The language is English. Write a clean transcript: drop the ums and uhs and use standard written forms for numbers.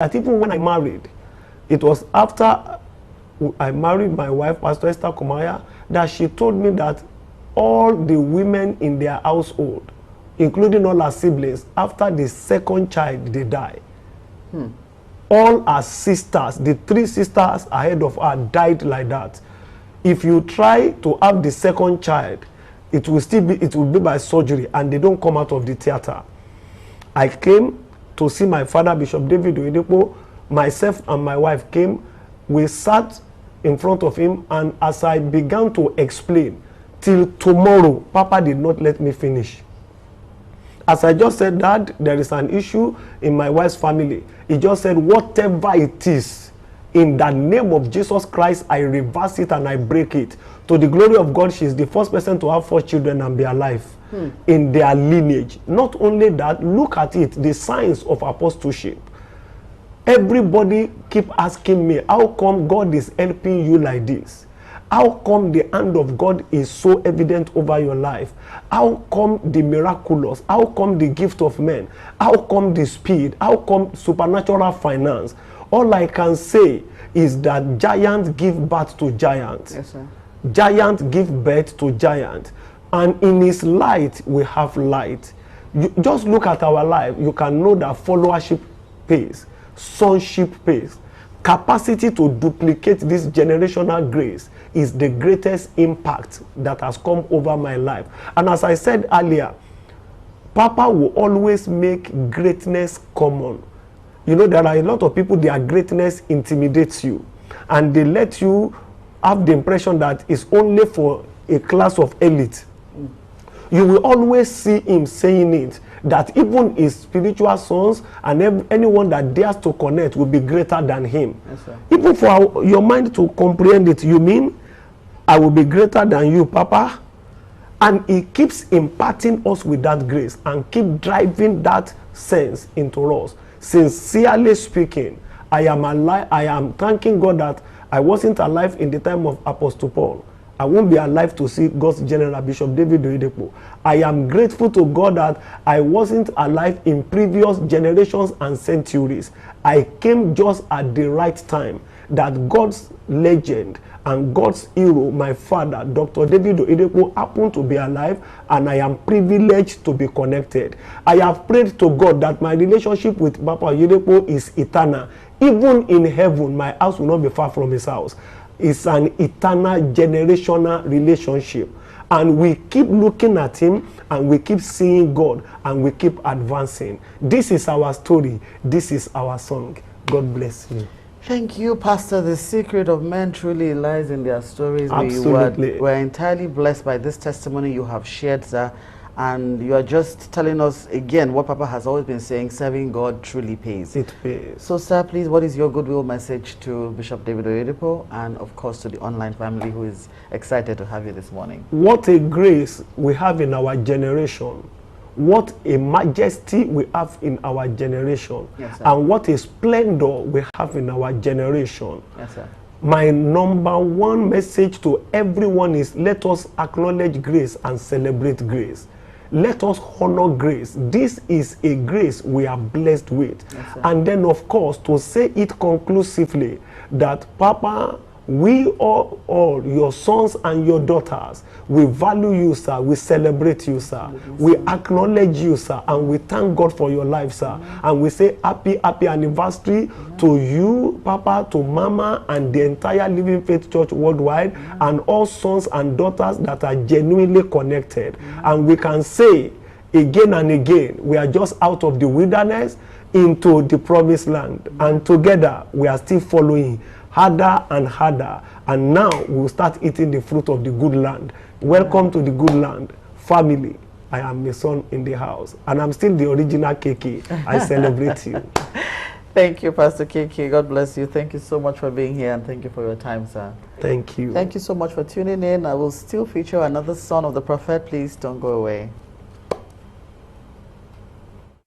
that even when I married, it was after I married my wife, Pastor Esther Kumaya, that she told me that all the women in their household, including all her siblings, after the second child, they die. All her sisters, the 3 sisters ahead of her, died like that. If you try to have the second child, it will be by surgery, and they don't come out of the theater. I came to see my father, Bishop David Oyedepo. Myself and my wife came. We sat in front of him, and as I began to explain, till tomorrow, Papa did not let me finish. As I just said, Dad, there is an issue in my wife's family. He just said, whatever it is, in the name of Jesus Christ, I reverse it and I break it. To the glory of God, she is the first person to have 4 children and be alive in their lineage. Not only that, look at it, the signs of apostleship. Everybody keep asking me, how come God is helping you like this? How come the hand of God is so evident over your life? How come the miraculous? How come the gift of men? How come the speed? How come supernatural finance? All I can say is that giants give birth to giants. Yes, sir. Giants give birth to giants. And in his light, we have light. You just look at our life. You can know that followership pays, sonship pays. Capacity to duplicate this generational grace is the greatest impact that has come over my life. And as I said earlier, Papa will always make greatness common. You know, there are a lot of people, their greatness intimidates you, and they let you have the impression that it's only for a class of elite. You will always see him saying it, that even his spiritual sons and anyone that dares to connect will be greater than him. Yes, sir. Even for your mind to comprehend it, you mean, I will be greater than you, Papa? And he keeps imparting us with that grace and keep driving that sense into us. Sincerely speaking, I am alive. I am thanking God that I wasn't alive in the time of Apostle Paul. I won't be alive to see God's General Bishop David Oyedepo. I am grateful to God that I wasn't alive in previous generations and centuries. I came just at the right time that God's legend and God's hero, my father, Dr. David Oyedepo, happened to be alive, and I am privileged to be connected. I have prayed to God that my relationship with Papa Oyedepo is eternal. Even in heaven, my house will not be far from his house. It's an eternal generational relationship. And we keep looking at him, and we keep seeing God, and we keep advancing. This is our story. This is our song. God bless you. Thank you, Pastor. The secret of men truly lies in their stories. Absolutely. We're entirely blessed by this testimony you have shared, sir. And you are just telling us again what Papa has always been saying, serving God truly pays. It pays. So, sir, please, what is your goodwill message to Bishop David Oyedepo and, of course, to the online family who is excited to have you this morning? What a grace we have in our generation. What a majesty we have in our generation. Yes, sir. And what a splendor we have in our generation. Yes, sir. My number one message to everyone is, let us acknowledge grace and celebrate grace. Let us honor grace. This is a grace we are blessed with. Yes, and then, of course, to say it conclusively that, Papa, we all your sons and your daughters, we value you, sir. We celebrate you, sir. We acknowledge you, sir. And we thank God for your life, sir. And we say happy anniversary to you, Papa, to Mama, and the entire Living Faith Church worldwide, and all sons and daughters that are genuinely connected. And we can say again and again, we are just out of the wilderness into the promised land. And together, we are still following harder and harder, and now we will start eating the fruit of the good land. Welcome to the good land, family. I am the son in the house, and I'm still the original KK. I celebrate you. Thank you, Pastor KK. God bless you. Thank you so much for being here, and thank you for your time, sir. Thank you. Thank you so much for tuning in. I will still feature another son of the prophet. Please don't go away.